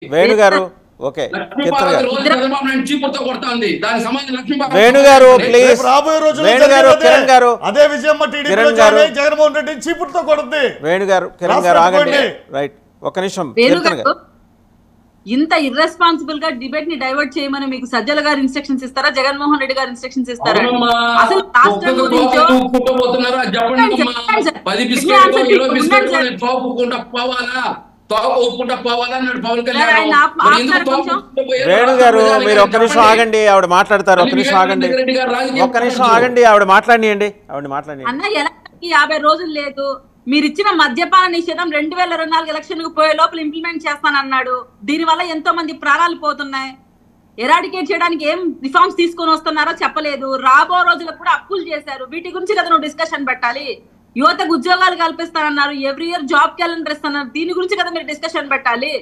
వేణు గారు ఓకే లక్ష్మీపార్వతి రోజు చంద్రబాబు నాయుడు చీపుతో కొడుతుంది. దానికి సంబంధించి లక్ష్మీపార్వతి వేణు గారు ప్లీజ్ రాబోయే రోజుల్లో వేణు గారు కిరణ్ గారు అదే విజయమ్మ టీడీపీలో జగన్మోహన్ రెడ్డి చీపుతో కొడుతుంది. వేణు గారు కిరణ్ గారు ఆగండి రైట్ ఒక్క నిమిషం. ఇంత ఇర్రెస్పాన్సిబుల్ గా డిబేట్ ని డైవర్ట్ చేయమని మీకు సజ్జల గారు ఇన్స్ట్రక్షన్స్ ఇస్తారా, జగన్మోహన్ రెడ్డి గారు ఇన్స్ట్రక్షన్స్ ఇస్తారా? అసలు రాష్ట్రం గురించో వేణు గారు మీరు ఒక్క నిమిషం ఆగండి, ఆవిడ మాట్లాడతారు. ఒక్క నిమిషం ఆగండి, ఒక్క నిమిషం ఆగండి, ఆవిడ మాట్లాడియండి, ఆవిడ మాట్లాడియండి. అన్న ఎలక్షన్ 50 రోజులు లేదు. మీరు ఇచ్చిన మద్యపాన నిషేధం 2024 ఎలక్షన్ కు పోయే లోపల ఇంప్లిమెంట్ చేస్తానన్నాడు. దీనివల్ల ఎంతో మంది ప్రాణాలు పోతున్నాయి. ఎరాడికేట్ చేయడానికి ఏం రిఫార్మ్స్ తీసుకొని వస్తున్నారో చెప్పలేదు. రాబో రోజులకు కూడా అప్పులు చేశారు. వీటి గురించి కదా నువ్వు డిస్కషన్ పెట్టాలి. యువతకు ఉద్యోగాలు కల్పిస్తానన్నారు, ఎవ్రీ ఇయర్ జాబ్ క్యాలెండర్ ఇస్తున్నారు. దీని గురించి కదా మీరు డిస్కషన్ పెట్టాలి.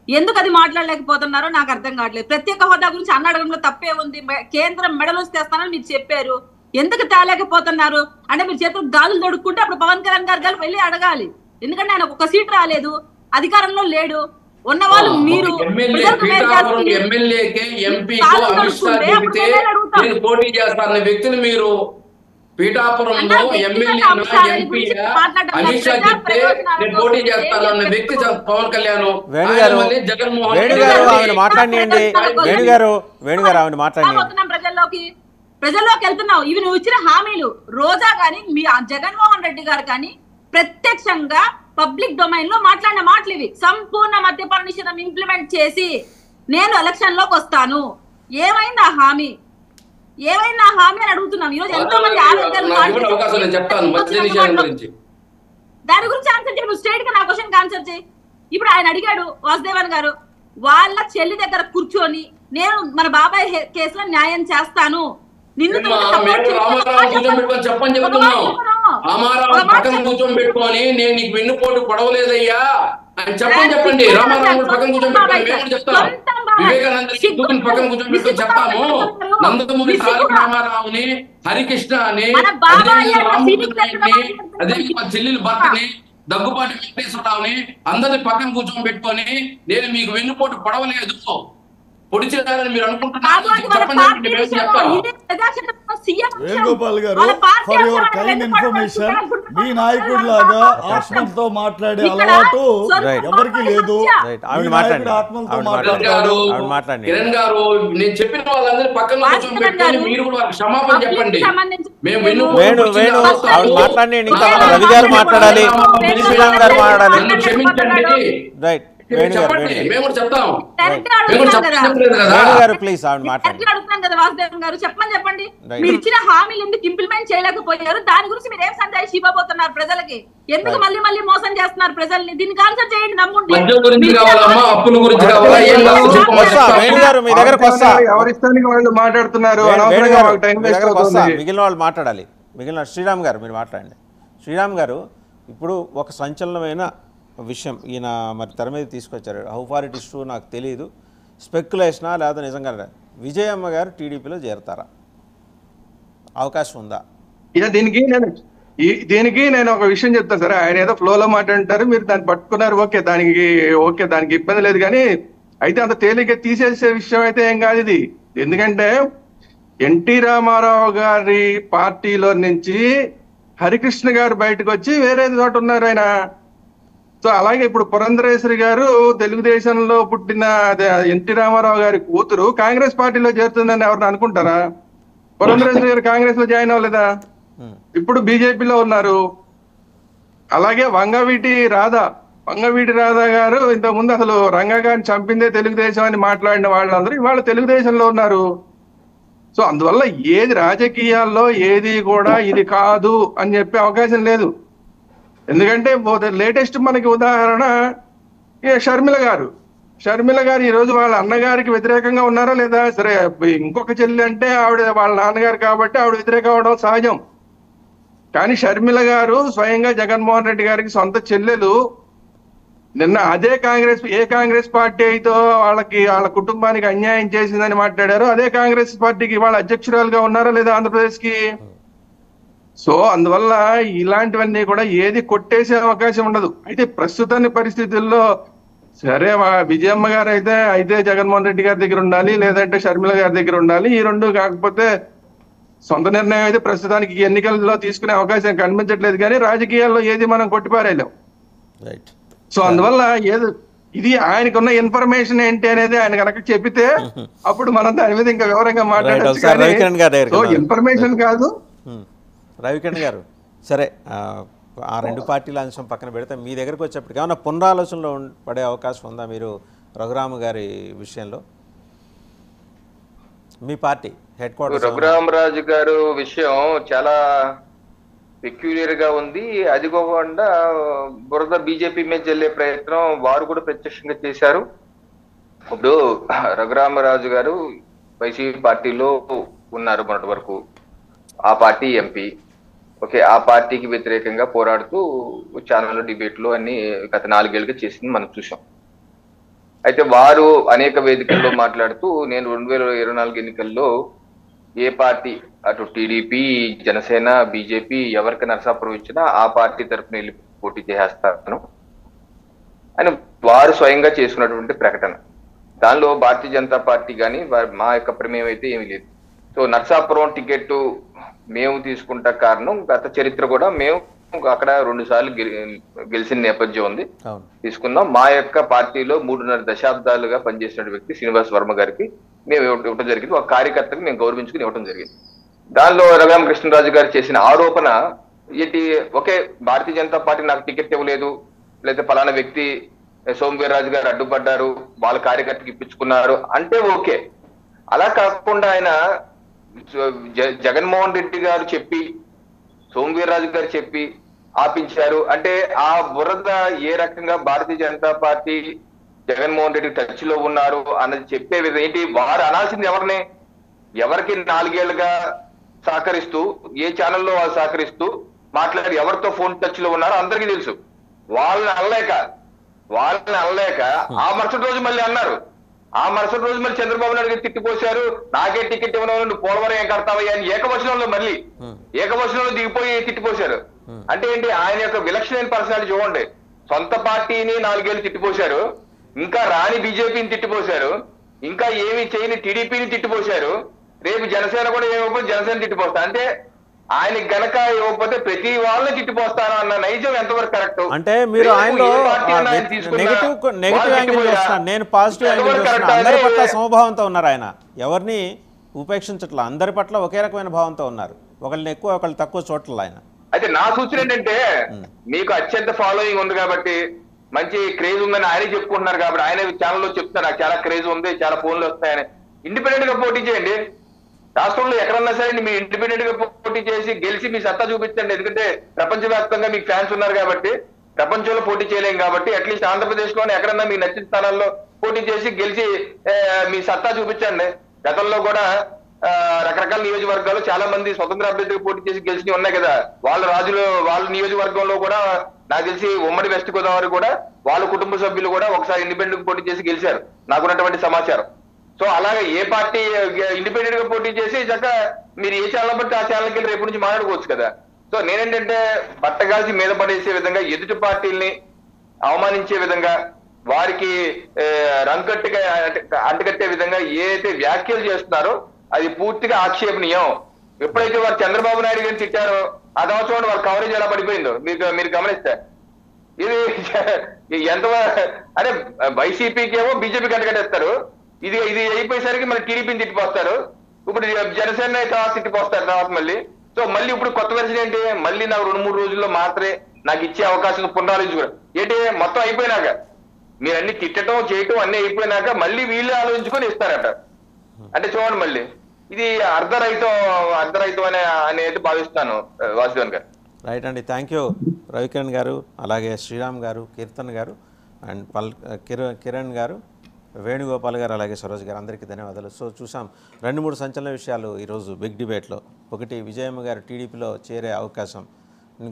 ఎందుకు అది మాట్లాడలేకపోతున్నారో నాకు అర్థం కావట్లేదు. ప్రత్యేక హోదా గురించి అన్నడంలో తప్పే ఉంది. కేంద్రం మెడలు తెస్తానని మీరు చెప్పారు, ఎందుకు తేలేకపోతున్నారు అంటే మీరు చేతులు గాలులు దొడుక్కుంటే అప్పుడు పవన్ కళ్యాణ్ గారు వెళ్ళి అడగాలి. ఎందుకంటే ఆయన ఒక సీట్ రాలేదు, అధికారంలో లేడు. ఉన్న వాళ్ళు మీరు వ్యక్తులు మీరు పీఠాపురంలో ఎమ్మెల్యే అమిత్ షా చెప్తే నేను పోటీ చేస్తానన్న వ్యక్తి పవన్ కళ్యాణ్. జగన్మోహన్ ప్రజల్లోకి వెళ్తున్నావు. ఇవి నువ్వు ఇచ్చిన హామీలు రోజా గాని మీ జగన్మోహన్ రెడ్డి గారు కానీ ప్రత్యక్షంగా పబ్లిక్ డొమైన్ లో మాట్లాడిన మాటలు ఇవి. సంపూర్ణ మద్యపాన నిషేధం ఇంప్లిమెంట్ చేసి నేను ఎలక్షన్ లోకి వస్తాను. ఏమైంది ఆ హామీ? ఏమైంది ఆ హామీ అని అడుగుతున్నాం. ఈ రోజు ఎంతో మంది దాని గురించి ఆన్సర్ చేయి. స్ట్రైట్ గా నా క్వశ్చన్ ఆన్సర్ చేయి. ఇప్పుడు ఆయన అడిగాడు వాసుదేవన్ గారు, వాళ్ళ చెల్లి దగ్గర కూర్చొని నేను మన బాబాయ్ కేసులో న్యాయం చేస్తాను, నిన్ను చెప్పని చెప్తున్నాం. రామారావు పక్కన కూర్చోబెట్టుకొని నేను నీకు వెన్నుపోటు పడవలేదయ్యా అని చెప్పండి. రామారావు పక్కన కూర్చోబెట్టుకొని మేము చెప్తాం. వివేకానంద పక్కన కూర్చోబెట్టుకొని చెప్తాము. నందమూరి తారక రామారావుని, హరికృష్ణ అని, అదే మా చెల్లెలు భర్తని, దగ్గుపాటి వెంకటేశ్వరరావుని అందరిని పక్కన కూర్చోబెట్టుకొని నేను మీకు వెన్నుపోటు పడవలేదు పొడిచారని మీరు వేణుగోపాల్ గారు, ఫర్ యువర్ కైండ్ ఇన్ఫర్మేషన్, మీ నాయకుడిలాగా ఆత్మతో మాట్లాడే అలవాటు ఎవరికి లేదు. ఆత్మతో మాట్లాడతారు. కిరణ్ గారు, నేను చెప్పిన వాళ్ళందరూ పక్కన కూర్చోబెట్టుకొని మీరు కూడా క్షమాపణ చెప్పండి. క్షమించండి. మేము చెప్తాం. చెప్పండి మీరు ఇచ్చిన హామీలు ఎందుకు ఇంప్లిమెంట్ చేయలేకపోయారు? దాని గురించి మీరు ఏం సందేశం ఇవ్వబోతున్నారు ప్రజలకి? ఎందుకు మళ్ళీ మళ్ళీ మోసం చేస్తున్నారు ప్రజల్ని? దీనికి ఆన్సర్ చేయండి. నమ్ముండి మిగిలిన వాళ్ళు మాట్లాడాలి. మిగిలిన శ్రీరామ్ గారు మీరు మాట్లాడండి. శ్రీరామ్ గారు, ఇప్పుడు ఒక సంచలనమైన విషయం ఈయన మరి తెర మీద తీసుకొచ్చారు. How far it is true నాకు తెలియదు, స్పెక్యులేషనా లేదా నిజంగా విజయమ్మ గారు టీడీపీలో చేరతారా? అవకాశం ఉందా? దీనికి నేను ఒక విషయం చెప్తాను సార్. ఆయన ఏదో ఫ్లోలో మాట్లాడతారు, మీరు దాన్ని పట్టుకున్నారు. ఓకే దానికి ఇబ్బంది లేదు. కానీ అయితే అంత తేలిగ్గా తీసేసే విషయం అయితే ఏం కాదు ఇది. ఎందుకంటే ఎన్టీ రామారావు గారి పార్టీలో నుంచి హరికృష్ణ గారు బయటకు వచ్చి వేరే చోట ఉన్నారు ఆయన. సో అలాగే ఇప్పుడు పురంధరేశ్వరి గారు తెలుగుదేశంలో పుట్టిన ఎన్టీ రామారావు గారి కూతురు కాంగ్రెస్ పార్టీలో చేరుతుందని ఎవరిని అనుకుంటారా? పురంధరేశ్వరి గారు కాంగ్రెస్ లో జాయిన్ అవ్వలేదా? ఇప్పుడు బీజేపీలో ఉన్నారు. అలాగే వంగవీటి రాధా గారు ఇంతకుముందు అసలు రంగా గారిని చంపిందే తెలుగుదేశం అని మాట్లాడిన వాళ్ళందరూ ఇవాళ తెలుగుదేశంలో ఉన్నారు. సో అందువల్ల ఏది రాజకీయాల్లో ఏది కూడా ఇది కాదు అని చెప్పే అవకాశం లేదు. ఎందుకంటే లేటెస్ట్ మనకి ఉదాహరణ షర్మిల గారు ఈ రోజు వాళ్ళ అన్నగారికి వ్యతిరేకంగా ఉన్నారా లేదా? సరే, ఇంకొక చెల్లి అంటే ఆవిడ వాళ్ళ నాన్నగారు కాబట్టి ఆవిడ వ్యతిరేకం అవడం సహజం. కానీ షర్మిల గారు స్వయంగా జగన్మోహన్ రెడ్డి గారికి సొంత చెల్లెలు. నిన్న అదే కాంగ్రెస్ పార్టీ అయితే వాళ్ళ కుటుంబానికి అన్యాయం చేసిందని మాట్లాడారు. అదే కాంగ్రెస్ పార్టీకి వాళ్ళ అధ్యక్షురాలుగా ఉన్నారా లేదా ఆంధ్రప్రదేశ్ కి? సో అందువల్ల ఇలాంటివన్నీ కూడా ఏది కొట్టేసే అవకాశం ఉండదు. అయితే ప్రస్తుత పరిస్థితుల్లో సరే విజయమ్మ గారు అయితే జగన్మోహన్ రెడ్డి గారి దగ్గర ఉండాలి, లేదంటే షర్మిల గారి దగ్గర ఉండాలి. ఈ రెండు కాకపోతే సొంత నిర్ణయం అయితే ప్రస్తుతానికి ఎన్నికల్లో తీసుకునే అవకాశం కనిపించట్లేదు, కానీ రాజకీయాల్లో ఏది మనం కొట్టిపారేయలేం. రైట్. సో అందువల్ల ఇది ఆయనకున్న ఇన్ఫర్మేషన్ ఏంటి అనేది ఆయన కనుక చెప్పితే అప్పుడు మనం దాని మీద ఇంకా వివరంగా మాట్లాడచ్చు. ఇన్ఫర్మేషన్ కాదు. రవికిరణ్ గారు, సరే ఆ రెండు పార్టీల అంశం పక్కన పెడితే మీ దగ్గరకు వచ్చేప్పటికి ఏమన్నా పునరాలోచనలో పడే అవకాశం ఉందా మీరు రఘురామ గారి విషయంలో? మీ పార్టీ హెడ్ క్వార్టర్స్ రఘురామరాజు గారు విషయం చాలా పెక్యులియర్ గా ఉంది. అది కాకుండా బురద బీజేపీ మీద చెల్లే ప్రయత్నం వారు కూడా ప్రత్యక్షంగా చేశారు. ఇప్పుడు రఘురామరాజు గారు వైసీపీ పార్టీలో ఉన్నారు మొన్నటి వరకు, ఆ పార్టీ ఎంపీ. ఓకే, ఆ పార్టీకి వ్యతిరేకంగా పోరాడుతూ ఛానల్ డిబేట్లు అన్ని గత 4 ఏళ్ళుగా చేసింది మనం చూసాం. అయితే వారు అనేక వేదికల్లో మాట్లాడుతూ నేను 2024 ఎన్నికల్లో ఏ పార్టీ, అటు టీడీపీ, జనసేన, బీజేపీ ఎవరికి నరసాపురం ఇచ్చినా ఆ పార్టీ తరఫున వెళ్ళి పోటీ చేసేస్తాను అని వారు స్వయంగా చేసుకున్నటువంటి ప్రకటన. దానిలో భారతీయ జనతా పార్టీ కానీ మా యొక్క ప్రమేయం అయితే ఏమీ లేదు. సో నరసాపురం టికెట్ మేము తీసుకుంటా కారణం గత చరిత్ర కూడా మేము అక్కడ 2 సార్లు గెలిచిన నేపథ్యం ఉంది, తీసుకున్నాం. మా యొక్క పార్టీలో 3.5 దశాబ్దాలుగా పనిచేసిన వ్యక్తి శ్రీనివాస్ వర్మ గారికి మేము ఇవ్వడం జరిగింది, ఒక కార్యకర్తకు మేము గౌరవించుకుని ఇవ్వడం జరిగింది. దానిలో రఘురామకృష్ణరాజు గారు చేసిన ఆరోపణ ఏంటి, ఒకే భారతీయ జనతా పార్టీ నాకు టికెట్ ఇవ్వలేదు, లేదా పలానా వ్యక్తి సోమవీర్రాజు గారు అడ్డుపడ్డారు, వాళ్ళ కార్యకర్తకి ఇప్పించుకున్నారు అంటే ఓకే. అలా కాకుండా ఆయన జగన్మోహన్ రెడ్డి గారు చెప్పి, సోమవీర్రాజు గారు చెప్పి ఆపించారు అంటే ఆ బురద ఏ రకంగా భారతీయ జనతా పార్టీ జగన్మోహన్ రెడ్డి టచ్ లో ఉన్నారు అన్నది చెప్పే విధంగా ఏంటి, వారు అనాల్సింది ఎవరిని, ఎవరికి 4 ఏళ్లుగా సహకరిస్తూ ఏ ఛానల్లో వాళ్ళు సహకరిస్తూ మాట్లాడి ఎవరితో ఫోన్ టచ్ లో ఉన్నారో అందరికీ తెలుసు. వాళ్ళని అనలేక ఆ మరుసటి రోజు మళ్ళీ అన్నారు, ఆ మరుసటి రోజు మళ్ళీ చంద్రబాబు నాయుడు గారు తిట్టిపోశారు, నాకే టికెట్ ఇవ్వడం నువ్వు పోలవరం ఏం కడతావయ్యా అని ఏకవచనంలో దిగిపోయి తిట్టిపోశారు. అంటే ఏంటి, ఆయన యొక్క విలక్షణమైన పర్సనాలిటీ చూడండి. సొంత పార్టీని 4 ఏళ్ళు తిట్టిపోశారు, ఇంకా రాని బీజేపీని తిట్టిపోశారు, ఇంకా ఏమి చేయని టీడీపీని తిట్టిపోశారు, రేపు జనసేన కూడా ఏమైపోతే జనసేన తిట్టిపోస్తారు. అంటే ఆయనకి గనక ఇవ్వకపోతే ప్రతి వాళ్ళని తిట్టిపోస్తాను అన్న నైజం ఎంతవరకు కరెక్ట్? అంటే మీరు ఆయనలో నెగటివ్ యాంగిల్ చూస్తున్నాను, నేను పాజిటివ్ యాంగిల్ చూస్తున్నాను. అందరి పట్ల సమభావంతో ఉన్నారు, ఆయన ఎవరిని ఉపేక్షించట్లా, అందరి పట్ల ఒకే రకమైన భావంతో ఉన్నారు, ఒకళ్ళని ఎక్కువ ఒకళ్ళు తక్కువ చోట్ల ఆయన. అయితే నా సూచన ఏంటంటే, మీకు అత్యంత ఫాలోయింగ్ ఉంది కాబట్టి, మంచి క్రేజ్ ఉందని ఆయనే చెప్పుకుంటున్నారు కాబట్టి, ఆయన ఛానల్లో చెప్తున్నారు నాకు చాలా క్రేజ్ ఉంది, చాలా ఫోన్లు వస్తాయని. ఇండిపెండెంట్ గా పోటీ చేయండి, రాష్ట్రంలో ఎక్కడన్నా సరే మీరు ఇండిపెండెంట్ గా పోటీ చేసి గెలిచి మీ సత్తా చూపించండి. ఎందుకంటే ప్రపంచవ్యాప్తంగా మీకు ఫ్యాన్స్ ఉన్నారు కాబట్టి, ప్రపంచంలో పోటీ చేయలేం కాబట్టి అట్లీస్ట్ ఆంధ్రప్రదేశ్ లోనే ఎక్కడన్నా మీకు నచ్చిన స్థానాల్లో పోటీ చేసి గెలిచి మీ సత్తా చూపించండి. గతంలో కూడా రకరకాల నియోజకవర్గాలు చాలా మంది స్వతంత్ర అభ్యర్థిగా పోటీ చేసి గెలిచి ఉన్నాయి కదా. వాళ్ళ నియోజకవర్గంలో కూడా నాకు తెలిసి ఉమ్మడి వెస్ట్ గోదావరి కూడా వాళ్ళ కుటుంబ సభ్యులు కూడా ఒకసారి ఇండిపెండెంట్ పోటీ చేసి గెలిచారు, నాకున్నటువంటి సమాచారం. సో అలాగే ఏ పార్టీ ఇండిపెండెంట్ గా పోటీ చేసి చక్క మీరు ఏ ఛానల్ బట్టి ఆ ఛానల్కి వెళ్ళి రేపు నుంచి మాట్లాడుకోవచ్చు కదా. సో నేనేంటంటే బట్టగాల్సి మీద పడేసే విధంగా, ఎదుటి పార్టీల్ని అవమానించే విధంగా, వారికి రంగట్టుగా అంటగట్టే విధంగా ఏదైతే వ్యాఖ్యలు చేస్తున్నారో అది పూర్తిగా ఆక్షేపణీయం. ఎప్పుడైతే వారు చంద్రబాబు నాయుడు గారిని తిట్టారో ఆ సంవత్సరం వాళ్ళ కవరేజ్ ఎలా పడిపోయిందో మీరు గమనిస్తే, ఇది ఎంత అంటే వైసీపీకి ఏమో బీజేపీకి అంటగట్టేస్తారు, ఇది అయిపోయేసరికి మళ్ళీ టీడీపీని తిట్టిపోస్తారు, ఇప్పుడు జనసేన తర్వాత తిట్టిపోస్తారు తర్వాత మళ్ళీ. సో మళ్ళీ ఇప్పుడు కొత్త వెర్షన్ ఏంటి, మళ్ళీ నాకు 2-3 రోజుల్లో మాత్రమే నాకు ఇచ్చే అవకాశం పునరాలోచించుకోవడం ఏంటి, మొత్తం అయిపోయినాక మీరు అన్ని తిట్టడం చేయటం అన్ని అయిపోయినాక మళ్ళీ వీళ్ళే ఆలోచించుకొని ఇస్తారట. అంటే చూడండి, మళ్ళీ ఇది అర్ధరహితం అనేది భావిస్తాను వాసుదేవన్ గారు. రైట్ అండి, థ్యాంక్ యూ రవికిరణ్ గారు, అలాగే శ్రీరామ్ గారు, కీర్తన్ గారు అండ్ కిరణ్ గారు, వేణుగోపాల్ గారు, అలాగే సరోజ్ గారు, అందరికీ ధన్యవాదాలు. సో చూసాం 2-3 సంచలన విషయాలు ఈరోజు బిగ్ డిబేట్లో. ఒకటి, విజయమ్మ గారు టీడీపీలో చేరే అవకాశం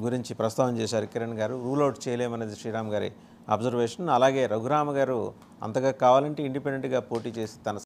గురించి ప్రస్తావన చేశారు కిరణ్ గారు, రూల్ అవుట్ చేయలేమనేది శ్రీరామ్ గారి అబ్జర్వేషన్. అలాగే రఘురామ గారు అంతగా కావాలంటే ఇండిపెండెంట్గా పోటీ చేసి తన